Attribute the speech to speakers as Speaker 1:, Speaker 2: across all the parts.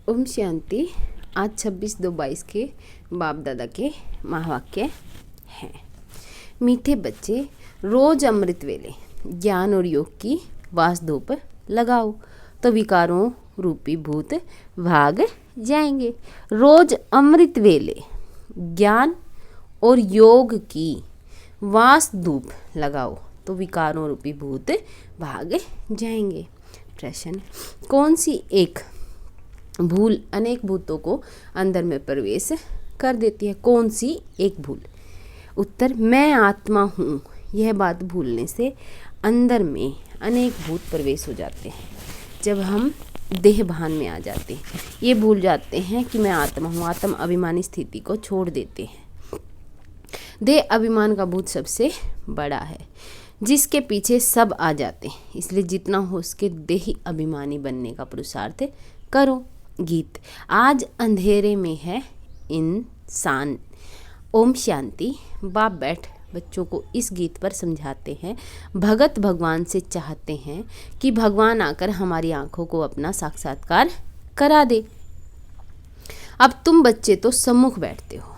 Speaker 1: ओम शांति। आज 26/2/22 के बाप दादा के महावाक्य हैं। मीठे बच्चे, रोज अमृत वेले ज्ञान और योग की वासधूप लगाओ तो विकारों रूपी भूत भाग जाएंगे। रोज अमृत वेले ज्ञान और योग की वासधूप लगाओ तो विकारों रूपी भूत भाग जाएंगे। प्रश्न: कौन सी एक भूल अनेक भूतों को अंदर में प्रवेश कर देती है? कौन सी एक भूल? उत्तर: मैं आत्मा हूँ। यह बात भूलने से अंदर में अनेक भूत प्रवेश हो जाते हैं। जब हम देह भान में आ जाते हैं, ये भूल जाते हैं कि मैं आत्मा हूँ, आत्म अभिमानी स्थिति को छोड़ देते हैं। देह अभिमान का भूत सबसे बड़ा है, जिसके पीछे सब आ जाते हैं। इसलिए जितना हो उसके देही अभिमानी बनने का पुरुषार्थ करो। गीत: आज अंधेरे में है इंसान। ओम शांति। बाप बैठ बच्चों को इस गीत पर समझाते हैं। भगत भगवान से चाहते हैं कि भगवान आकर हमारी आंखों को अपना साक्षात्कार करा दे। अब तुम बच्चे तो सम्मुख बैठते हो,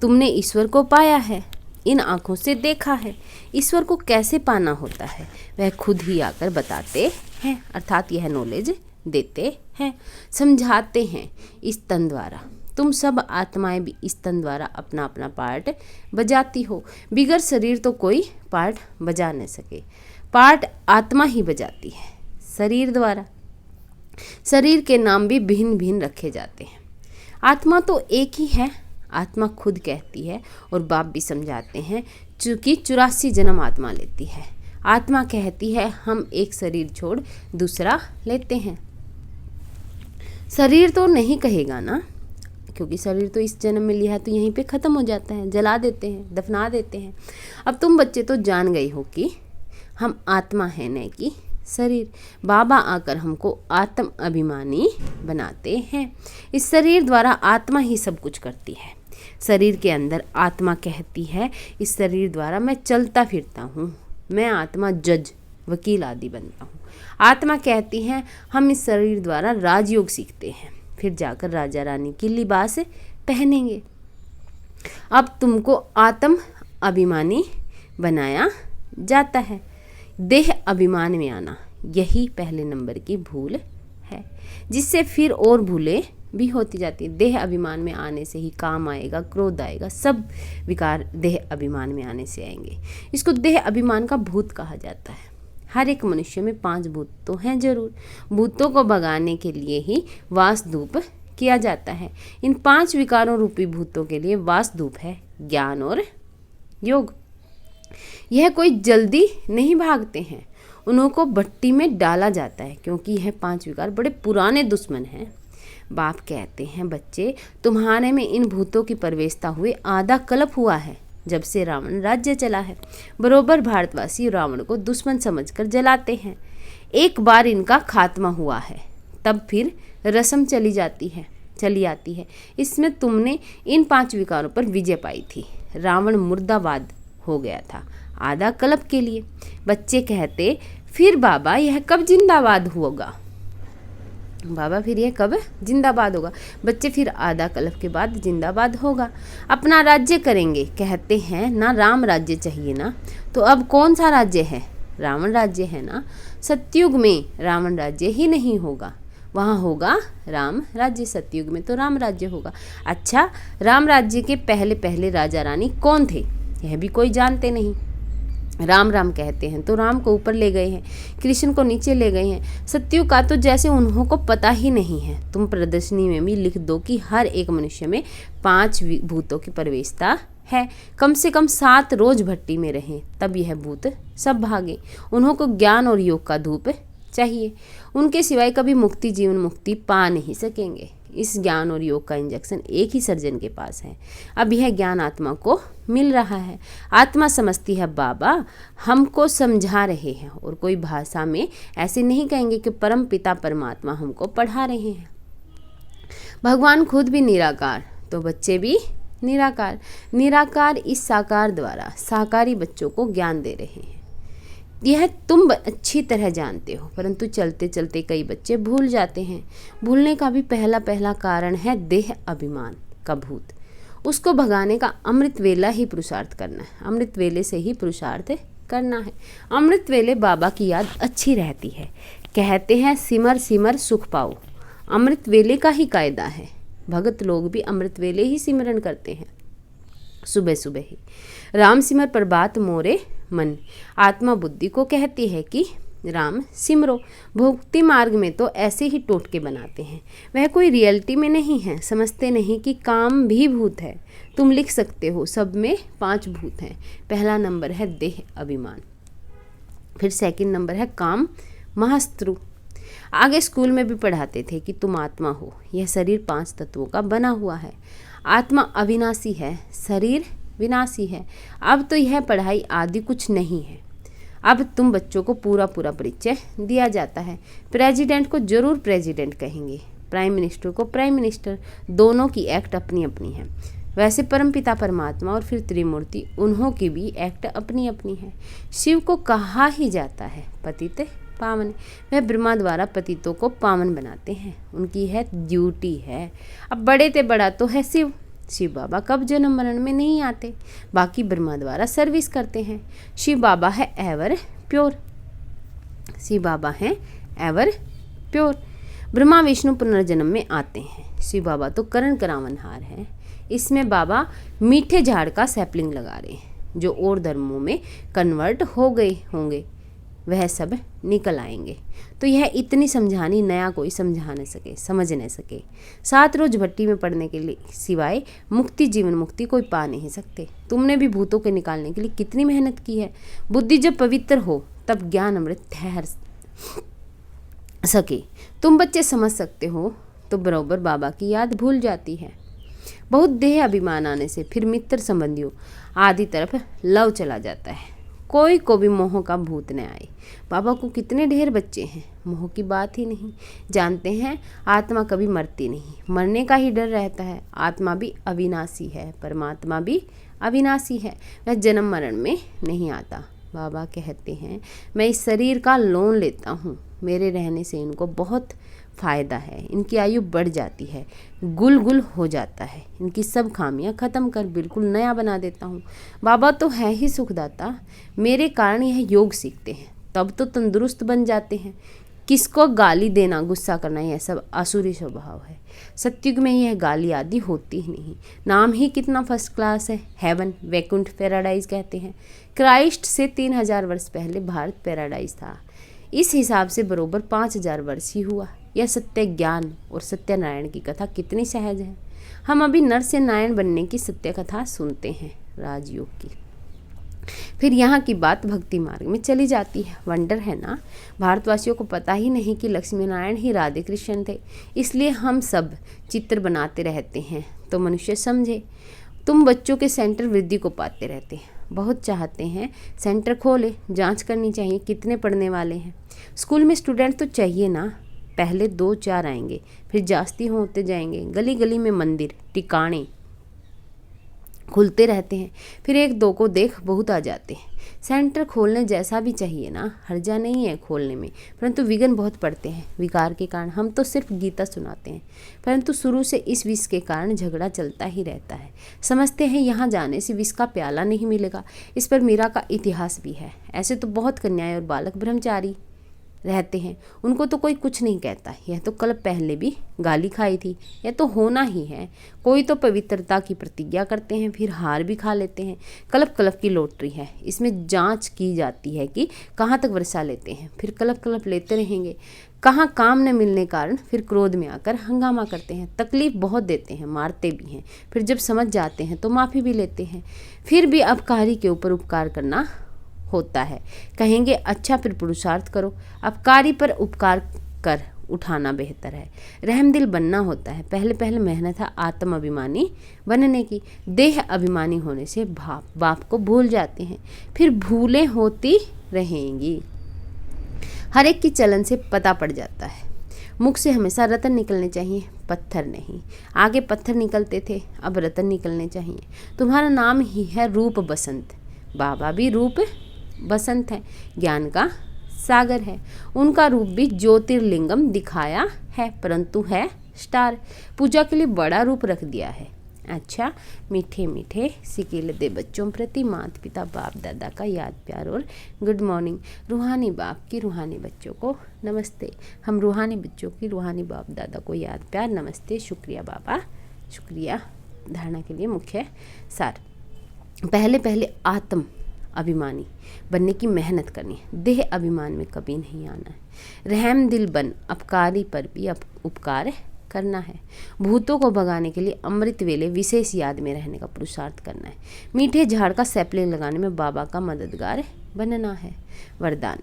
Speaker 1: तुमने ईश्वर को पाया है, इन आंखों से देखा है। ईश्वर को कैसे पाना होता है वह खुद ही आकर बताते हैं, अर्थात यह नॉलेज देते हैं, समझाते हैं इस तन द्वारा। तुम सब आत्माएं भी इस तन द्वारा अपना अपना पार्ट बजाती हो। बिगर शरीर तो कोई पार्ट बजा न सके, पार्ट आत्मा ही बजाती है शरीर द्वारा। शरीर के नाम भी भिन्न भिन्न रखे जाते हैं। आत्मा तो एक ही है, आत्मा खुद कहती है और बाप भी समझाते हैं, चूँकि 84 जन्म आत्मा लेती है। आत्मा कहती है हम एक शरीर छोड़ दूसरा लेते हैं। शरीर तो नहीं कहेगा ना, क्योंकि शरीर तो इस जन्म में लिया है तो यहीं पे ख़त्म हो जाता है, जला देते हैं, दफना देते हैं। अब तुम बच्चे तो जान गए हो कि हम आत्मा है, न कि शरीर। बाबा आकर हमको आत्म अभिमानी बनाते हैं। इस शरीर द्वारा आत्मा ही सब कुछ करती है। शरीर के अंदर आत्मा कहती है, इस शरीर द्वारा मैं चलता फिरता हूँ, मैं आत्मा जज वकील आदि बनता हूँ। आत्मा कहती है हम इस शरीर द्वारा राजयोग सीखते हैं, फिर जाकर राजा रानी की लिबास पहनेंगे। अब तुमको आत्म अभिमानी बनाया जाता है। देह अभिमान में आना यही पहले नंबर की भूल है, जिससे फिर और भूलें भी होती जाती है। देह अभिमान में आने से ही काम आएगा, क्रोध आएगा, सब विकार देह अभिमान में आने से आएंगे। इसको देह अभिमान का भूत कहा जाता है। हर एक मनुष्य में 5 भूत तो हैं जरूर। भूतों को भगाने के लिए ही वासधूप किया जाता है। इन 5 विकारों रूपी भूतों के लिए वासधूप है ज्ञान और योग। यह कोई जल्दी नहीं भागते हैं, उन्हों को भट्टी में डाला जाता है, क्योंकि यह 5 विकार बड़े पुराने दुश्मन हैं। बाप कहते हैं बच्चे, तुम्हारे में इन भूतों की प्रवेशता हुए आधा कल्प हुआ है, जब से रावण राज्य चला है। बरोबर भारतवासी रावण को दुश्मन समझकर जलाते हैं। एक बार इनका खात्मा हुआ है, तब फिर रस्म चली आती है। इसमें तुमने इन 5 विकारों पर विजय पाई थी। रावण मुर्दाबाद हो गया था आधा कल्प के लिए। बच्चे कहते, फिर बाबा यह कब जिंदाबाद होगा? बाबा फिर यह कब जिंदाबाद होगा? बच्चे, फिर आधा कल्प के बाद जिंदाबाद होगा, अपना राज्य करेंगे। कहते हैं ना, राम राज्य चाहिए ना, तो अब कौन सा राज्य है? रावण राज्य है ना। सतयुग में रावण राज्य ही नहीं होगा, वहाँ होगा राम राज्य। सतयुग में तो राम राज्य होगा। अच्छा, राम राज्य के पहले पहले राजा रानी कौन थे? यह भी कोई जानते नहीं। राम राम कहते हैं तो राम को ऊपर ले गए हैं, कृष्ण को नीचे ले गए हैं। सत्युग का तो जैसे उन्हों को पता ही नहीं है। तुम प्रदर्शनी में भी लिख दो कि हर एक मनुष्य में 5 भूतों की प्रवेशता है। कम से कम 7 रोज भट्टी में रहें, तब यह भूत सब भागे। उन्हों को ज्ञान और योग का धूप चाहिए, उनके सिवाय कभी मुक्ति जीवन मुक्ति पा नहीं सकेंगे। इस ज्ञान और योग का इंजेक्शन एक ही सर्जन के पास है। अब यह ज्ञान आत्मा को मिल रहा है। आत्मा समझती है बाबा हमको समझा रहे हैं, और कोई भाषा में ऐसे नहीं कहेंगे कि परम पिता परमात्मा हमको पढ़ा रहे हैं। भगवान खुद भी निराकार, तो बच्चे भी निराकार। निराकार इस साकार द्वारा साकारी बच्चों को ज्ञान दे रहे हैं। यह तुम अच्छी तरह जानते हो, परंतु चलते चलते कई बच्चे भूल जाते हैं। भूलने का भी पहला कारण है देह अभिमान का भूत। उसको भगाने का अमृत वेला ही पुरुषार्थ करना है, अमृत वेले से ही पुरुषार्थ करना है। अमृत वेले बाबा की याद अच्छी रहती है। कहते हैं सिमर सिमर सुख पाओ, अमृत वेले का ही कायदा है। भगत लोग भी अमृत वेले ही सिमरन करते हैं, सुबह सुबह ही। राम सिमर प्रभात मोरे मन, आत्मा बुद्धि को कहती है कि राम सिमरो। भक्ति मार्ग में तो ऐसे ही टोटके बनाते हैं, वह कोई रियलिटी में नहीं है। समझते नहीं कि काम भी भूत है। तुम लिख सकते हो सब में 5 भूत हैं। पहला नंबर है देह अभिमान, फिर सेकंड नंबर है काम महास्त्रु। आगे स्कूल में भी पढ़ाते थे कि तुम आत्मा हो, यह शरीर 5 तत्वों का बना हुआ है। आत्मा अविनाशी है, शरीर विनाशी है। अब तो यह पढ़ाई आदि कुछ नहीं है। अब तुम बच्चों को पूरा परिचय दिया जाता है। प्रेसिडेंट को जरूर प्रेसिडेंट कहेंगे, प्राइम मिनिस्टर को प्राइम मिनिस्टर, दोनों की एक्ट अपनी अपनी है। वैसे परमपिता परमात्मा और फिर त्रिमूर्ति, उन्हों की भी एक्ट अपनी अपनी है। शिव को कहा ही जाता है पतित पावन, वह ब्रह्मा द्वारा पतितों को पावन बनाते हैं, उनकी है ड्यूटी है। अब बड़े ते बड़ा तो है शिव बाबा कब जन्म मरण में नहीं आते, बाकी ब्रह्मा द्वारा सर्विस करते हैं। शिव बाबा है एवर प्योर, शिव बाबा है एवर प्योर। ब्रह्मा विष्णु पुनर्जन्म में आते हैं, शिव बाबा तो करण करावनहार है। इसमें बाबा मीठे झाड़ का सैपलिंग लगा रहे हैं, जो और धर्मों में कन्वर्ट हो गए होंगे वह सब निकल आएंगे। तो यह इतनी समझानी नया कोई समझा न सके, समझ न सके। 7 रोज भट्टी में पड़ने के लिए सिवाय मुक्ति, जीवन मुक्ति कोई पा नहीं सकते। तुमने भी भूतों के निकालने के लिए कितनी मेहनत की है। बुद्धि जब पवित्र हो तब ज्ञान अमृत ठहर सके। तुम बच्चे समझ सकते हो तो बराबर बाबा की याद भूल जाती है। बहुत देह अभिमान आने से फिर मित्र संबंधियों आदि तरफ लव चला जाता है। कोई को भी मोह का भूत न आए। बाबा को कितने ढेर बच्चे हैं, मोह की बात ही नहीं जानते हैं। आत्मा कभी मरती नहीं, मरने का ही डर रहता है। आत्मा भी अविनाशी है, परमात्मा भी अविनाशी है, वह जन्म मरण में नहीं आता। बाबा कहते हैं मैं इस शरीर का लोन लेता हूँ, मेरे रहने से इनको बहुत फ़ायदा है। इनकी आयु बढ़ जाती है, गुल हो जाता है। इनकी सब खामियां ख़त्म कर बिल्कुल नया बना देता हूँ। बाबा तो है ही सुखदाता, मेरे कारण यह योग सीखते हैं, तब तो तंदुरुस्त बन जाते हैं। किसको गाली देना, गुस्सा करना, यह सब आसुरी स्वभाव है। सत्युग में यह गाली आदि होती ही नहीं। नाम ही कितना फर्स्ट क्लास है, हेवन, वैकुंठ, पैराडाइज कहते हैं। क्राइस्ट से 3000 वर्ष पहले भारत पैराडाइज था। इस हिसाब से बरोबर 5000 वर्ष ही हुआ। यह सत्य ज्ञान और सत्यनारायण की कथा कितनी सहज है। हम अभी नर से नारायण बनने की सत्य कथा सुनते हैं, राजयोग की। फिर यहाँ की बात भक्ति मार्ग में चली जाती है। वंडर है ना, भारतवासियों को पता ही नहीं कि लक्ष्मी नारायण ही राधे कृष्ण थे। इसलिए हम सब चित्र बनाते रहते हैं तो मनुष्य समझे। तुम बच्चों के सेंटर वृद्धि को पाते रहते हैं, बहुत चाहते हैं सेंटर खोले। जांच करनी चाहिए कितने पढ़ने वाले हैं। स्कूल में स्टूडेंट तो चाहिए ना, पहले 2-4 आएंगे, फिर जास्ती होते जाएंगे। गली गली में मंदिर टिकाणे खुलते रहते हैं, फिर 1-2 को देख बहुत आ जाते हैं। सेंटर खोलने जैसा भी चाहिए ना, हर्जा नहीं है खोलने में, परंतु विघ्न बहुत पड़ते हैं। विकार के कारण हम तो सिर्फ गीता सुनाते हैं, परंतु शुरू से इस विष के कारण झगड़ा चलता ही रहता है। समझते हैं यहाँ जाने से विष का प्याला नहीं मिलेगा। इस पर मीरा का इतिहास भी है। ऐसे तो बहुत कन्याएं और बालक ब्रह्मचारी रहते हैं, उनको तो कोई कुछ नहीं कहता। यह तो कल पहले भी गाली खाई थी, यह तो होना ही है। कोई तो पवित्रता की प्रतिज्ञा करते हैं, फिर हार भी खा लेते हैं। कलप की लॉटरी है, इसमें जांच की जाती है कि कहाँ तक वर्षा लेते हैं, फिर कलप लेते रहेंगे। कहाँ काम न मिलने कारण फिर क्रोध में आकर हंगामा करते हैं, तकलीफ बहुत देते हैं, मारते भी हैं। फिर जब समझ जाते हैं तो माफ़ी भी लेते हैं। फिर भी अपकारी के ऊपर उपकार करना होता है। कहेंगे अच्छा फिर पुरुषार्थ करो। अपकारी पर उपकार कर उठाना बेहतर है। रहमदिल बनना होता है। पहले मेहनत है आत्म अभिमानी बनने की। देह अभिमानी होने से बाप को भूल जाते हैं, फिर भूलें होती रहेंगी। हर एक की चलन से पता पड़ जाता है। मुख से हमेशा रतन निकलने चाहिए, पत्थर नहीं। आगे पत्थर निकलते थे, अब रतन निकलने चाहिए। तुम्हारा नाम ही है रूप बसंत। बाबा भी रूप बसंत है, ज्ञान का सागर है। उनका रूप भी ज्योतिर्लिंगम दिखाया है, परंतु है स्टार। पूजा के लिए बड़ा रूप रख दिया है। अच्छा, मीठे मीठे सिकेल दे बच्चों प्रति माता पिता बाप दादा का याद प्यार और गुड मॉर्निंग। रूहानी बाप की रूहानी बच्चों को नमस्ते। हम रूहानी बच्चों की रूहानी बाप दादा को याद प्यार नमस्ते। शुक्रिया बाबा, शुक्रिया। धारणा के लिए मुख्य सार। पहले आत्म अभिमानी बनने की मेहनत करनी है, देह अभिमान में कभी नहीं आना है। रहम दिल बन अपकारी पर भी उपकार करना है। भूतों को भगाने के लिए अमृत वेले विशेष याद में रहने का पुरुषार्थ करना है। मीठे झाड़ का सैपलिंग लगाने में बाबा का मददगार बनना है। वरदान।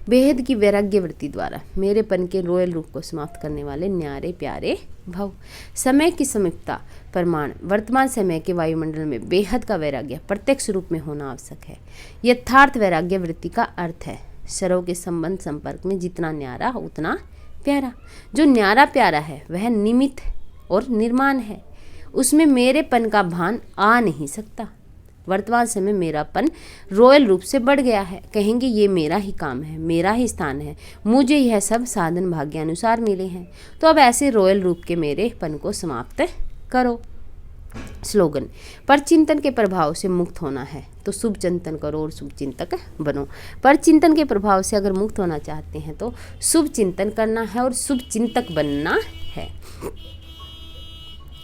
Speaker 1: बेहद की वैराग्य वृत्ति द्वारा मेरेपन के रोयल रूप को समाप्त करने वाले न्यारे प्यारे भव। समय की समीपता प्रमाण वर्तमान समय के वायुमंडल में बेहद का वैराग्य प्रत्यक्ष रूप में होना आवश्यक है। यथार्थ वैराग्य वृत्ति का अर्थ है शरों के संबंध संपर्क में जितना न्यारा उतना प्यारा। जो न्यारा प्यारा है वह निमित्त और निर्माण है, उसमें मेरेपन का भान आ नहीं सकता। वर्तमान समय मेरापन रॉयल रूप से बढ़ गया है। कहेंगे ये मेरा ही काम है, मेरा ही स्थान है, मुझे यह सब साधन भाग्यानुसार मिले हैं। तो अब ऐसे रॉयल रूप के मेरेपन को समाप्त करो। स्लोगन। पर चिंतन के प्रभाव से मुक्त होना है तो शुभ चिंतन करो और शुभ चिंतक बनो। पर चिंतन के प्रभाव से अगर मुक्त होना चाहते हैं तो शुभ चिंतन करना है और शुभ चिंतक बनना है।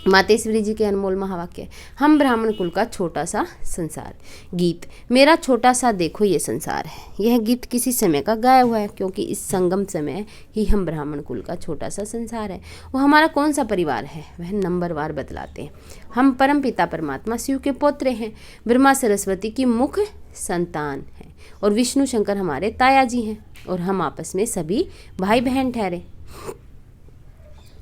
Speaker 1: मातेश्वरी जी के अनमोल महावाक्य। हम ब्राह्मण कुल का छोटा सा संसार। गीत। मेरा छोटा सा देखो ये संसार है। यह गीत किसी समय का गाया हुआ है, क्योंकि इस संगम समय ही हम ब्राह्मण कुल का छोटा सा संसार है। वो हमारा कौन सा परिवार है वह नंबरवार बतलाते हैं। हम परम पिता परमात्मा शिव के पौत्र हैं, ब्रह्मा सरस्वती की मुख्य संतान हैं और विष्णु शंकर हमारे ताया जी हैं, और हम आपस में सभी भाई बहन ठहरे।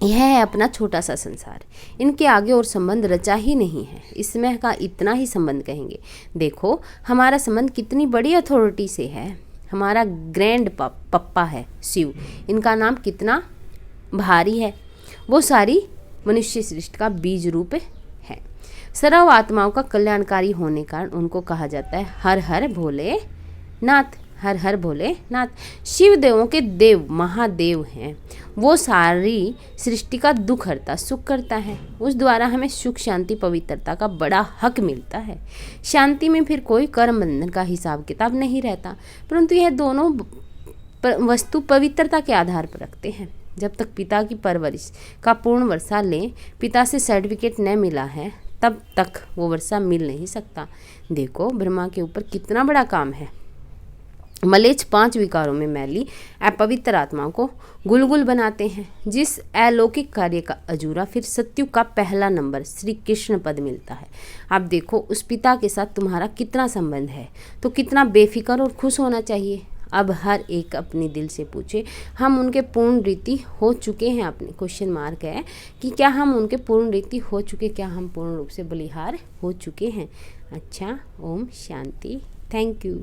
Speaker 1: यह है अपना छोटा सा संसार। इनके आगे और संबंध रचा ही नहीं है, इसमें का इतना ही संबंध कहेंगे। देखो हमारा संबंध कितनी बड़ी अथॉरिटी से है। हमारा ग्रैंड पप्पा है शिव, इनका नाम कितना भारी है। वो सारी मनुष्य सृष्टि का बीज रूप है। सर्व आत्माओं का कल्याणकारी होने कारण उनको कहा जाता है हर हर भोले नाथ। हर हर भोले नाथ। शिव देवों के देव महादेव हैं। वो सारी सृष्टि का दुख हरता सुख करता है। उस द्वारा हमें सुख शांति पवित्रता का बड़ा हक मिलता है। शांति में फिर कोई कर्म बंधन का हिसाब किताब नहीं रहता, परंतु यह दोनों वस्तु पवित्रता के आधार पर रखते हैं। जब तक पिता की परवरिश का पूर्ण वर्षा लें, पिता से सर्टिफिकेट न मिला है, तब तक वो वर्षा मिल नहीं सकता। देखो ब्रह्मा के ऊपर कितना बड़ा काम है। मलेच्छ 5 विकारों में मैली अपवित्र आत्माओं को गुलगुल बनाते हैं। जिस अलौकिक कार्य का अजूरा फिर सत्युग का पहला नंबर श्री कृष्ण पद मिलता है। आप देखो उस पिता के साथ तुम्हारा कितना संबंध है, तो कितना बेफिक्र और खुश होना चाहिए। अब हर एक अपने दिल से पूछे, हम उनके पूर्ण रीति हो चुके हैं? अपने क्वेश्चन मार्क है कि क्या हम उनके पूर्ण रीति हो चुके, क्या हम पूर्ण रूप से बलिहार हो चुके हैं? अच्छा, ओम शांति। Thank you.